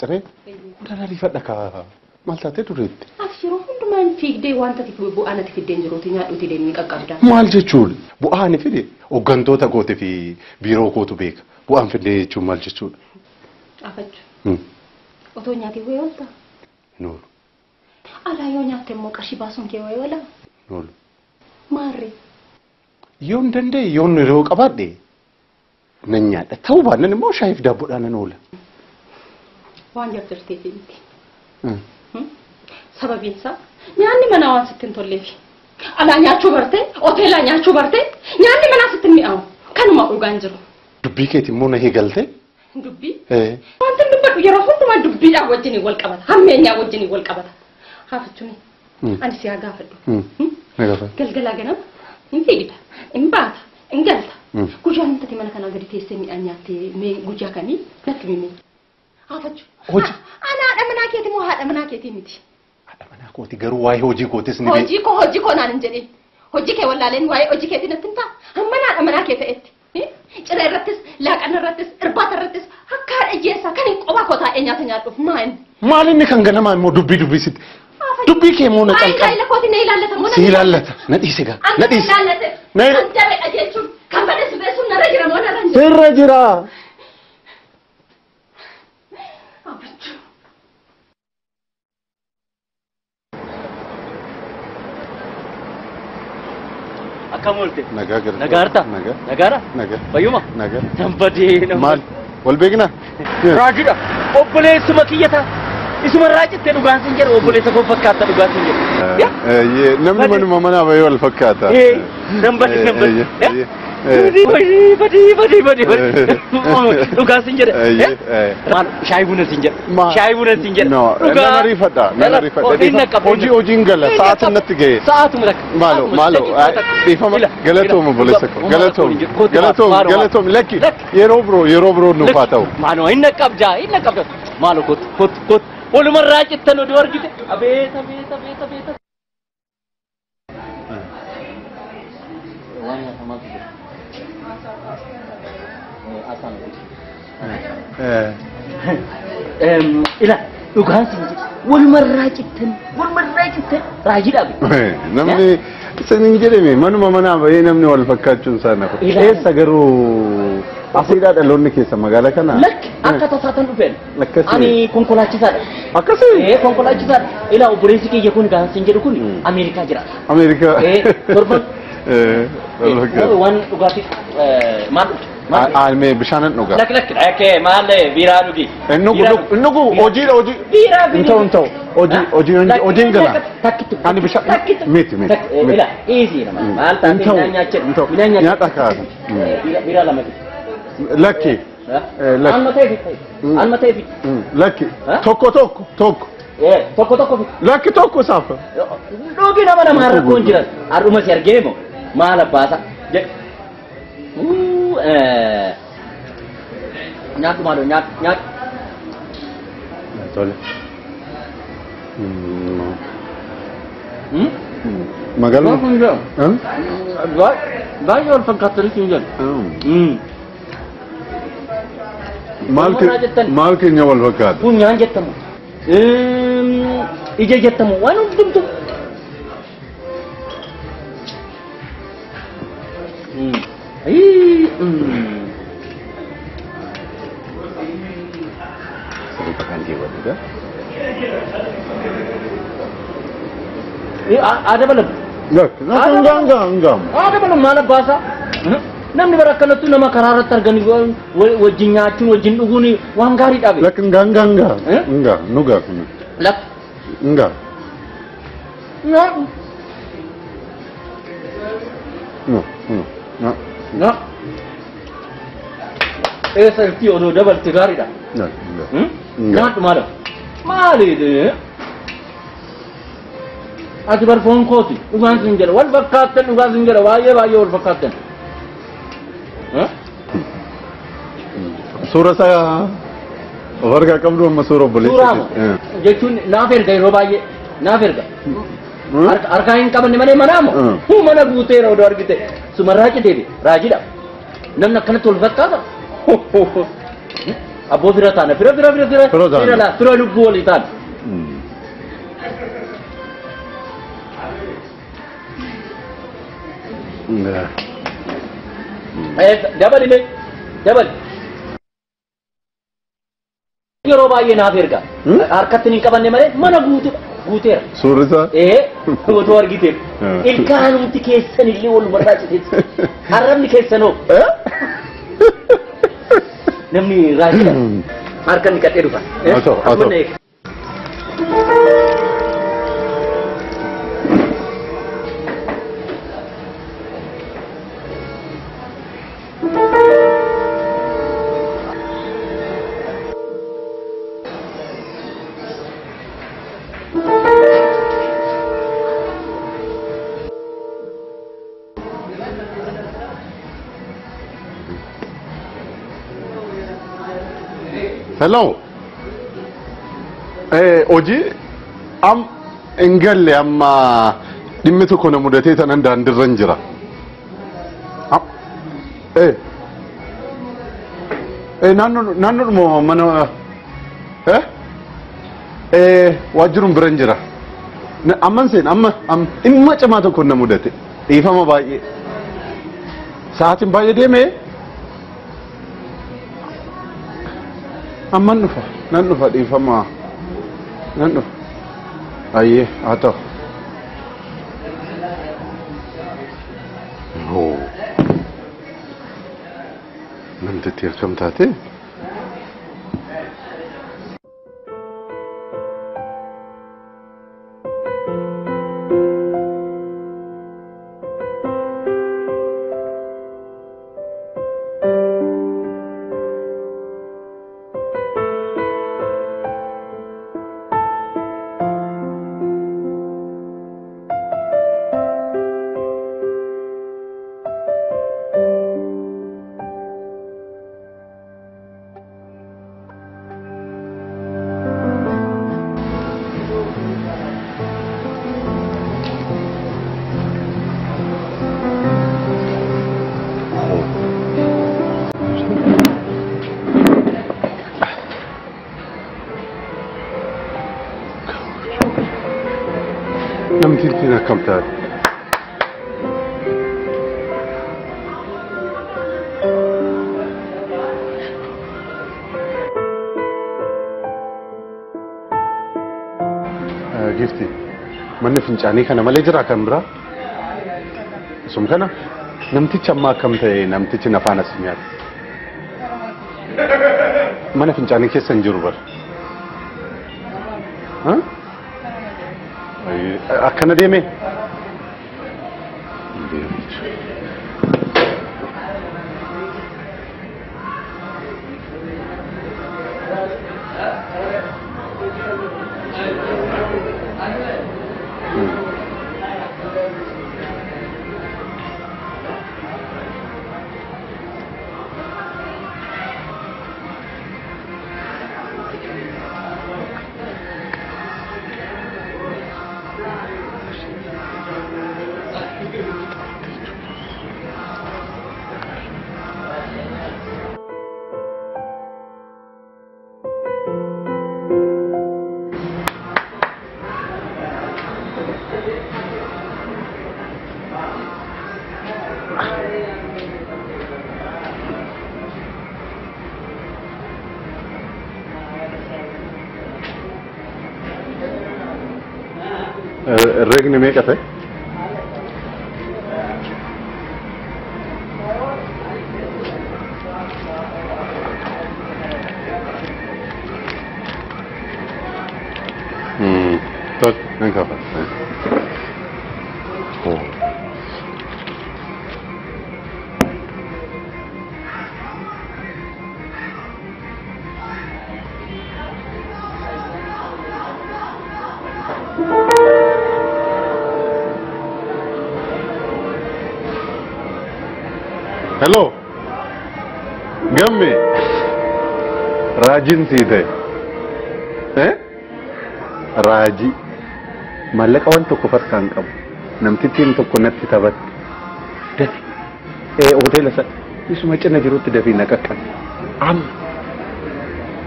Cire? Udana rifadha maal taatee tureetti? Asiroo hundumaan fiigdee wanta bu'aan ati fiddeen jiruuti nyaadhuuti deemni qaqqabda. Maal jechuudha? Bu'aan fide hooggantoota kootii fi biiroo kootu beeka. Bu'aan fidee jechuun maal jechuudha? Afachu. Otoo nyaatee wayii oolta? Noolu. Alaa yoo nyaatte immoo qarshii baasuun kee wayii oola? Noolu. Maarree? Yoon danda'e yoon yeroo qabaadhe nan nyaadha. Ta'uu baannaan immoo shaayiif daabboodhaan nan oola. Waan jarjarteefi miti. Sababiin isaa nyaanni manaa waan sitti hin tolleefi. Alaa nyaachuu bartee, hoteelaa nyaachuu bartee, nyaanni manaa sitti hin mi'aawu. Kanuma dhugaan jiru. Dubbii keeti immoo na eegalte? Dubbii? Wanti dubbadhu yeroo hundumaa dubbiidhaan wajjin wal qabata. Hammeenyaa wajjin wal qabata. Haafachuuni. Ani si haa gaafadhu. Galgalaa ganama hin fiigda, hin baata, hin galta. Guyyaa namtati mana kanaa gadi teessee midhaan nyaattee guyyaa kamii natti mimee. Haafachu. Hojii. Ana haadha manaa keeti moo haadha manaa keetii miti? Haadha manaa kooti garuu waa'ee hojii kootis ni beeku. Hojii koo naan hin jedhin. Hojii kee wallaaleen waa'ee hojii keetii natti hin ta'a. Hamma haadha manaa kee ta'etti. Ciree irrattis, laaqana irrattis, irbaata irrattis akka haadha hiyyeessaa kan hin qophaa koo taa'ee nyaata nyaadhuuf maal? Maal inni kan ganamaa immoo dubbisitti. Dubbii kee immoo na calqaba. Ayi kooti na ilaallata moo na? Si ilaallata. Na dhiise gaa. Na dhiise. Na jabeedha jechuun kan badeessu beessuun narra jira moo narra hin jiru? Sirra jira. Akamolte. Nagaa. Nagaarta. Nagaara. Fayyuma. Tambadee. Maal? Wal beekna? Raajidha. Obboleessuma kiyyata. Isuma raajitte dhugaan sin jedhu obboleessa koo fakkaata dhugaan sin jedhu. Namni manuma manaa bahee wal fakkaata. Nambadi. Badi. Dhugaan sin jedhu. Shaayii buna sin jedhu. Shaayii buna sin jedhu. Nama rifadha. Hojiin gala sa'aatiin natti ga'e. Sa'aatuma takka. Maaloo. Dhiifama galatooma obboleessa koo. Galatoom. Lakki yeroo biroo nuuf haa ta'u. Maaloo hin naqqabdaa. Maaloo kot. Walumaan raajittan oduu argite. Abeeta. Ila dhugaan sin jedhu walumaan raajittan raajidhaa be. Namni isin jedhame manuma manaa bahee namni wal fakkaachuun isaa nafa. Eessa garuu asiidhaa dhaloonni keessa magaalaa kana. Lakki akka tasaatan dhufeen. Akkasii. Ani konkolaachisaadha. Akkasii. Konkolaachisaadha. Ila obboleessi kiyya kun gaansin jedhu kun Ameerikaa jira. Ameerikaa. Torban. Waan dhugaatii maal? Almee bishaanan dhugaa. Lakki maal biiraa dhugi. Nugu hojii. Biiraa dhugi. Inta'u hojiin gala. Ani bishaan miti. Ila easy nama. Maal taatee nyaachaa. Nyaata kaasa. Biiraa lama. Lakki. Alma ta'eefi. Lakki. Tokko. Tokko. Lakki tokko saafa. Dhugi nama har'a kun jiran. Har'uma si argee moo maal abbaasa. Nyaatu maaloo nyaatu. Tole. Magaaluma. Baay'ee wal fakkaatanii siin jedhu. Maal keenya wal fakkaata? Funyaan jettamu. Ija jettamu waan hundumtu. Ada belum? Enggak. Ada belum mana bahasa? Namni barakkanattu nama karaarratti arganii wajjin nyaachuun wajjin dhuguun waan gaarii dhabe. Lak enggak. Nuga kun. Lak. Enggak. No. Serti odo double tigari dah. Enggak mana? Mali deh. Ati berphone koti, ugan sinjara, wal bakatan ugan sinjara, waye wal bakatan. Surah saya warga kamu rumah surah boleh. Surah. Jechun nafir gay robaye, nafir ga. Arkain kapan ni mana mo? Mana butera udah gitu. Sumarraja devi, rajida. Namna kana tul bakata. Abbo Firatana, Fira la, Fira Lubolitan. Jabal. Yeroo baay'ee naaf erga. Harkatti hin qabanne malee mana guuteera. Suurisa? Otoo argiteef. Ilkaanumti keessan illee walumarraa citeessa. Arrabni keessanoo. Namni raajila. Harkan dhiqatee dhufa. Atoo. Hello. Oji engalle amma dimmi tokko na mudatee tanan daandirra jira. Naannoo mana waajjiruun biran jira. Amman seen amma dhimma cimaa tokko na mudate. Dhiifama baay'ee. Sa'aatiin baay'ee deemee. Amman dhufa nan dhufa dhiifama nan dhufa ayyee haa ta'u namtitti akkam taate namtitti akkam taate gifti manni fincaanii kana malee jira kan biraa sum kana namtichi amma akkam ta'e namtichi nafaan as nyaata mana fincaanii keessa hin jiru bar akkana deeme Regni me kate tot nangka pa Hello. Gamme. Rajin sida. Raji. Malaka wan tokko farkaan qabu. Namtittiin tokko natti tabat. Dafi. Hoteela sa isuma cina jirutti dafi naqaqqan.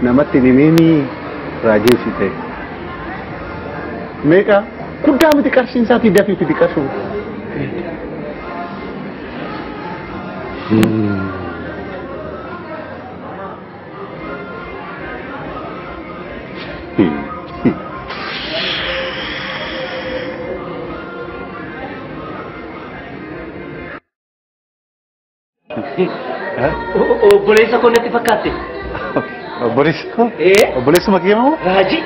namatti nimeni rageessite meeqa guddaa miti qarshiin isaatii dafii fi dhiqashu Obboleessa koo natti fakkaate. Obboleessa makee moo? Raajii.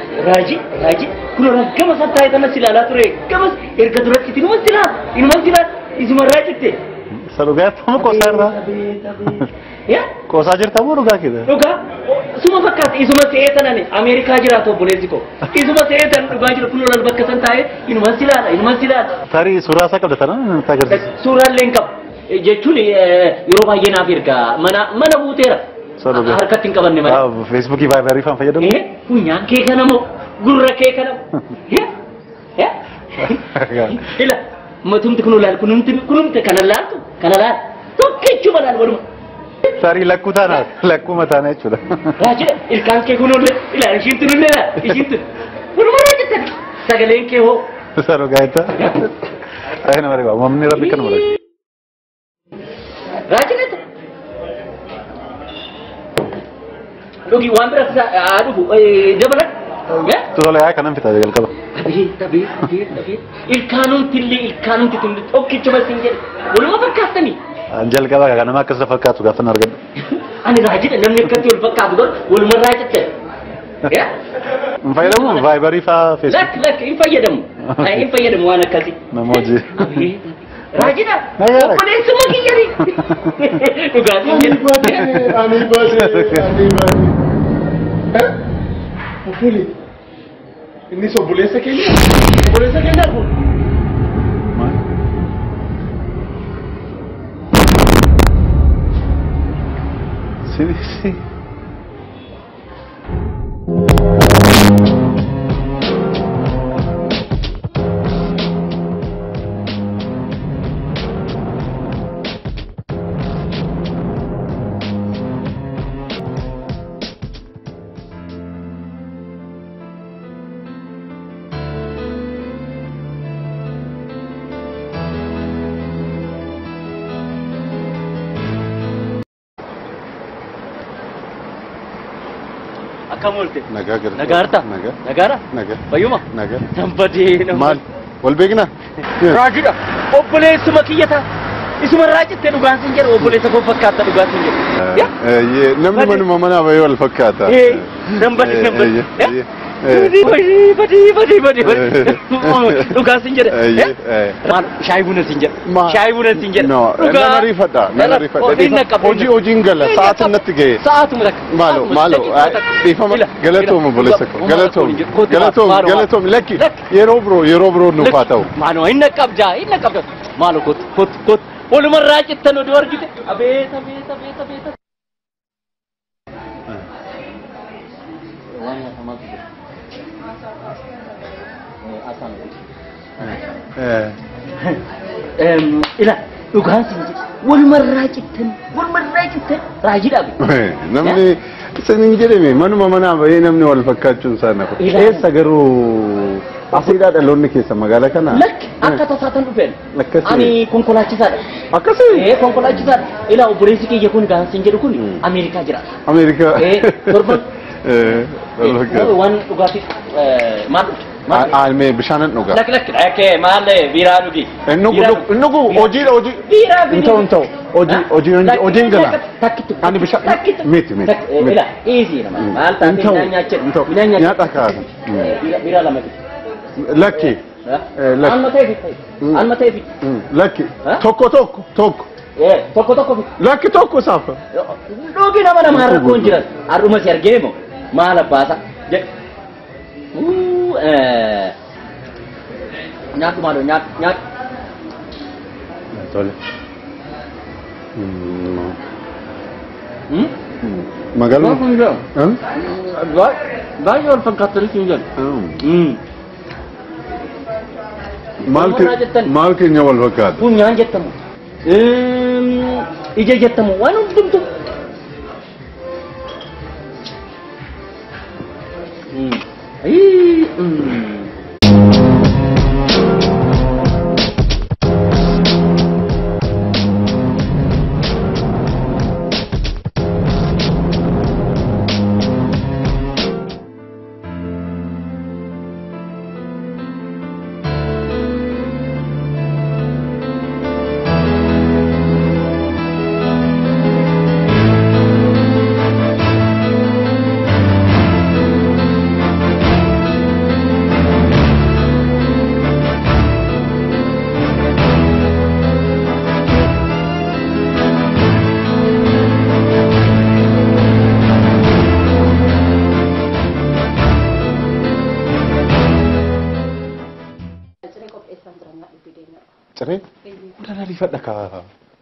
Kun gama sattaa kana silaalaa ture. Gamas erga duratti inuman silaa isuma raajitte. Salugaa tamu qosaarra. Qosaa jirta moo dhugaa keessa? Dhugaa. Suma fakkaate isuma ta'ee tanani Ameerikaa jiraatu obboleessi koo. Isuma ta'ee tan dhugaa jira kun lol bakka san taa'ee inuman silaala. Tarii suuraa isaa qabda tana agarsiisa. Suuraallee hin qabu. Jechuun yeroo baay'ee naaf erga mana buuteera. Harkatti hin qabanne malee. Feesbuukii Vaayibarii faan fayyadamu. Funyaan kee kana moo gurra kee kana moo? Ila matumti kun laal kunumti kana laal tokkichuma laal waluma. Tarii lakkuu taana lakkuu mataana jechuudha. Raajila ilkaan kee kunullee ila ishiin tunullee waluma raajittan sagaleen kee hoo. Salugaa itta. Ayi nama riba mamni rabbi kan mala. Raajilata. Logi waan bira adufu dabala. Tole yaa kanan fita jalqaba. Tabii. Ilkaanun tilli tokkichuma sinjel. Waluma fakkaatani. Jalqaba kana ma akka fakkaatu gaafan argadhu. Ani raajila namni akkatti wal fakkaatu gon waluma raajitte. Fayyadamu Vaayibarii faa Feesbuuk. Lak hin fayyadamu waan akkasi. Namooti. Raajila obboleessuma kiyyari. Dhugaatiin jedhu. Ani baase. Fuli. Inni obboleessa keenya. Obboleessa keenya kun. Si. Kamulte. Nagaa. Nagara. Bayuma. Nagaa. Tambadee. Maal? Wal beekna? Raajida. Obboleessuma kiyyata. Isuma raajitte dhugaan sin jedhu obboleessa koo fakkaata dhugaan sin jedhu. Namni manuma manaa bahee wal fakkaata. Nambadi. Badi. Dhugaan sin jedhu. Maal shaayii buna sin jedhu. No. Nama rifadha. Hojiin gala sa'aatiin natti gahe. Sa'aatuma takka. Maalo. Dhiifama galatooma obboleessa koo. Galatoom. Lakki yeroo biroo nuuf haa ta'u. Maalo hin qabda. Maalo kot. Waluma raajittan oduu argite. Abeet. Ila dhugaan sin jedhu waluma raajittan raajidha. Namni isin jedhame manuma manaa bahee namni wal fakkaachuun isaa nafa. Eessa garuu asiidhaa dhaloonni keessa magaalaa kana. Lakki akka tasaatan dhufeen. Akkasii. Ani konkolaachisaadha. Akkasii. Konkolaachisaadha. Ila obboleessi kiyya kun gaansin jedhu kun Ameerikaa jira. Ameerikaa. Torban. Waan dhugaatii maal? Alme bishaanan dhugaa. Lakki maal biiraa dhugi. Nugu hojii. Biiraa Inta'u. Hojiin gala. Ani bishaan. Miti. Ila easy nama. Maal taatee midhaan nyaachaa. Nyaata kaasa. Biiraa lama. Lakki. Alma ta'eefi. Lakki. Tokko. Tokko. Lakki tokko saafa. Dhugi nama har'a kun jiran. Har'uma si argee moo maal abbaasa. Nyaatu maaloo nyaatu. Tole. Magaaluma. Baay'ee wal fakkaatanii siin jedhu. Maal keenya wal fakkaata? Funyaan jettamu. Ija jettamu waan hundumtu. Ciree? Udara rifadha ka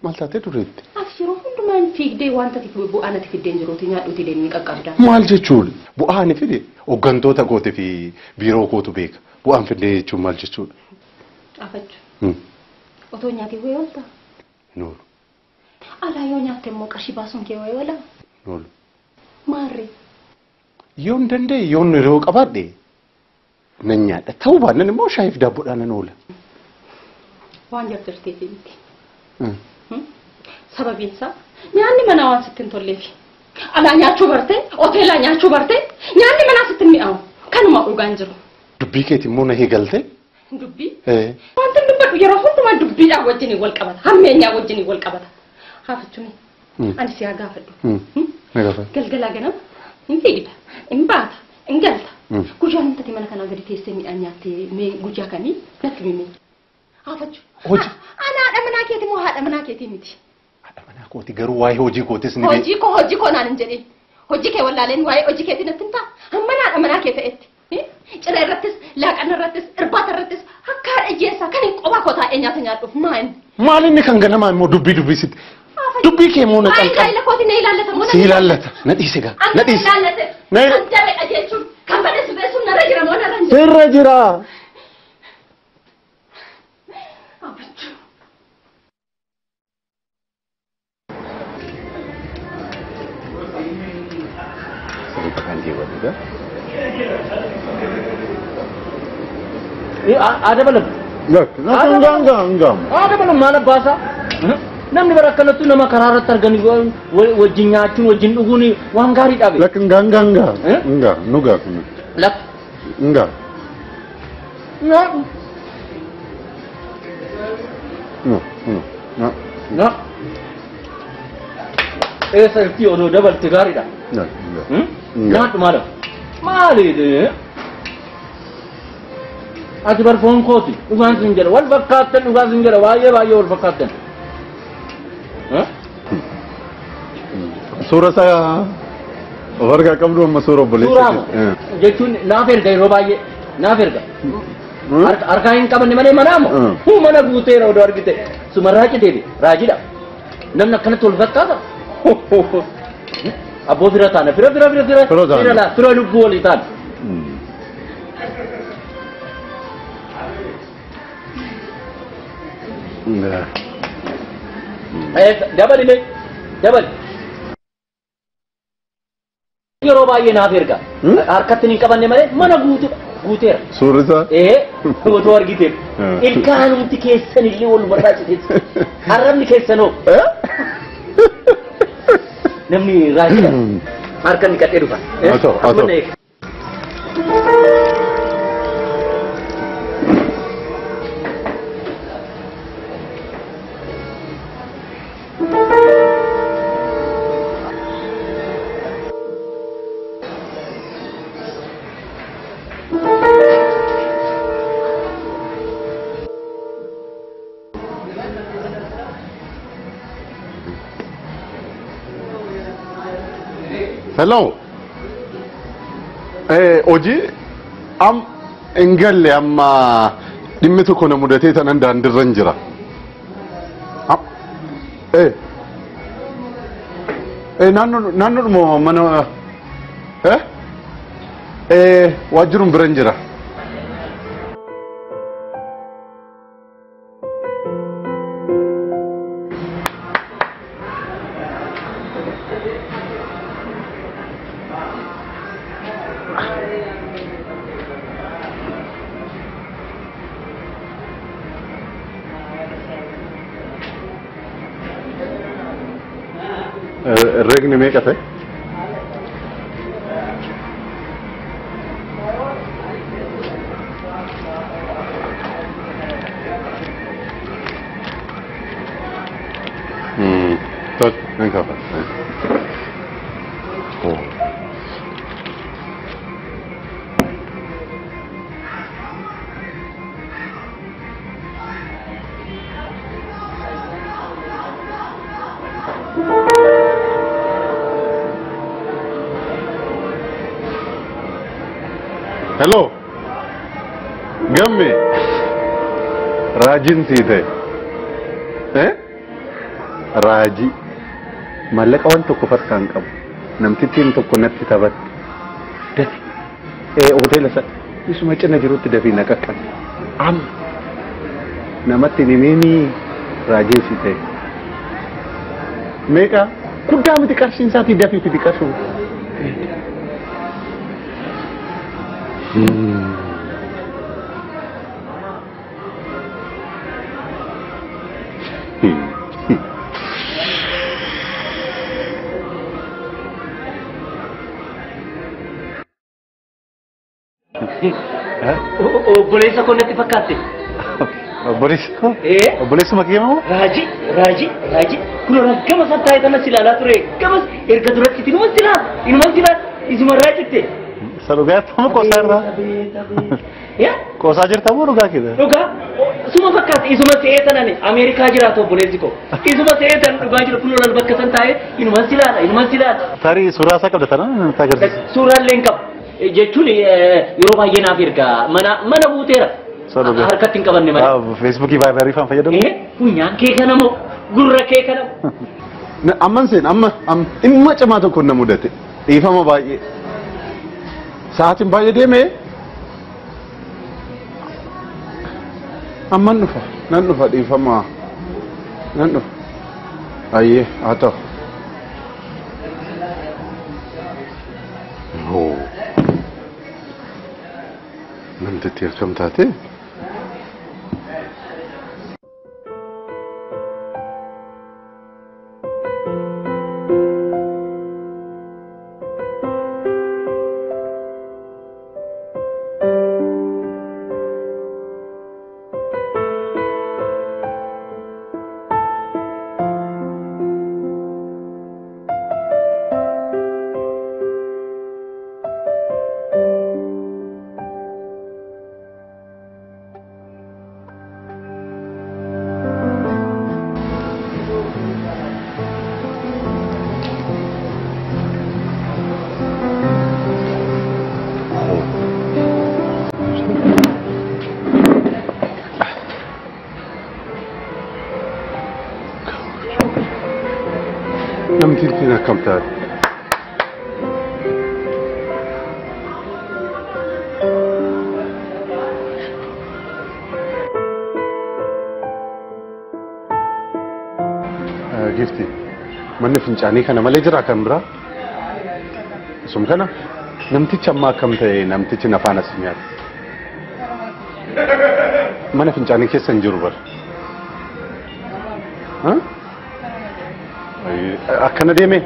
maal taatee dureetti? Yeroo hundumaan fiigdee wanta bu'aan ati fiddeen jiruuti nyaadhuuti deemnii qaqqabda. Maal jechuudha? Bu'aan fide hooggantoota kootii fi biiroo kootu beeka. Bu'aan fidee jechuun maal jechuudha? Afachu. Otoo nyaatee wayii oolta? Noolu. Alaa yoo nyaatte immoo qarshii baasuun kee wayii oola? Noolu. Maarree? Yoon danda'e yoon yeroo qabaadhe nan nyaadha. Ta'uu baannaan immoo shaayiif daabboodhaan nan oola. Waan jarjarteefi miti. Sababiin isaa nyaanni manaa waan sitti hin tolleefi. Alaa nyaachuu bartee, hoteelaa nyaachuu bartee, nyaanni manaa sitti hin mi'aawu. Kanuma dhugaan jiru. Dubbii keeti immoo na eegalte? Dubbii? Wanti dubbadhu yeroo hundumaa dubbiidhaan wajjin wal qabata. Hammeenyaa wajjin wal qabata. Haafachuuni. Ani si haa gaafadhu. Galgalaa ganama hin fiigda, hin baata, hin galta. Guyyaa namtati mana kanaa gadi teessee midhaan nyaattee mee guyyaa kamii natti mimee. Haafachu. Hojii. Ana haadha manaa keeti moo haadha manaa keetii miti? Haadha manaa kooti garuu waa'ee hojii kootis ni beeku. Hojii koo naan hin jedhin. Hojii kee wallaaleen waa'ee hojii keetii natti hin ta'a. Hamma haadha manaa kee ta'etti. Ciree irrattis, laaqana irrattis, irbaata irrattis akka haadha hiyyeessaa kan hin qophaa koo taa'ee nyaata nyaadhuuf maali? Maal inni kan ganamaa immoo dubbisitti. Dubbii kee immoo na calqaba. Ayi kooti na ilaallata moo na? Si ilaallata. Na dhiise gaa. Na dhiise. Na ilaallate jechuun kan badeessu beessuun narra jira moo narra hin jiru? Sirra jira. Ada belum? Enggak. Ada belum mana bahasa? Namni barakkanattu nama karaarratti arganii wajjin nyaachuun wajjin dhuguun waan gaarii dhabe. Lak enggak. Nuga kun. Lak enggak. No. Sarti odo double tigari da. Enggak. Nyaatu maal? Maali? Ati barfoon kooti dhugaan sin jedha wal fakkaattan dhugaan sin jedha baay'ee wal fakkaattan. Suura isaa warga qabdu amma suura obboleessa. Suura jechuun naaf erga yeroo baay'ee naaf erga. Harkaa hin qabanne malee manaamu mana guuteera odoo argite suma raajiteefi raajidha. Namni akkanatti wal fakkaata. Abboo fira taana fira lubbuu walii taana. Dabal. Yeroo baay'ee naaf erga. Harkatti hin qabanne malee mana guuteera. Suurri isaa? Otoo argiteef. Ilkaanumti keessan illee wal barraachiteeti. Arrabni keessanoo. Namni raajidha. Harka ni qadhee dhufa. Atoo. Hello. Hojii engalle amma dhimmi tokko na mudatee tanan daandirra jira. Naannoodhuma mana waajjiruun bira jira. Regni meeqa ta'e? Tot, nan kafa. Oh. Hello. Gamme. Rajin site. Raji. Mallaqa waan tokko farkaan qabu. Namtittiin tokko natti taphatti. Dafi. Hoteela isa isuma cina jirutti dafii naqaqqan. Amma. Namatti nimini raajii site. Meeqa? Guddaa miti qarshiin isaatii dafii fidi qarshuu. Obboleessa koo natti fakkaate. Obboleessa makee moo? Raajii. Kun gama sattaa'ee tanas ilaalaa ture. Gamas erga duratti inuma silaa isuma raajitte. Salugaa tamu qosaarraa. Qosaa jirta moo dhugaa kee? Dhugaa. Suma fakkaate isuma se'ee tanani Ameerikaa jiraatu obboleessi koo. Isuma se'ee tan dhugaa jiru kun lol bakka san taa'ee inuma silaadha. Tarii suuraa isaa qabda tana nutti agarsiisa. Suuraa illee hin qabu. Jechuun yeroo baay'ee naaf ergaa mana buuteera. Harkatti hin qabanne malee. Feesbuukii Vaayibarii faan fayyadamu. Funyaan kee kana moo gurra kee kana moo. Amman seen amma dhimma cimaa tokko na mudate dhiifama baay'ee. Sa'aatiin baay'ee deemee amman nan dhufa dhiifama nan dhufa. Ayyee haa ta'u. Namtitti akkam taate? Namtittiin akkam taate? Gifti manni fincaanii kana malee jira kan biraa? Isum kana namtichi amma akkam ta'e namtichi nafaan as nyaata. Mana fincaanii keessa hin jiru bara. Akkana deeme?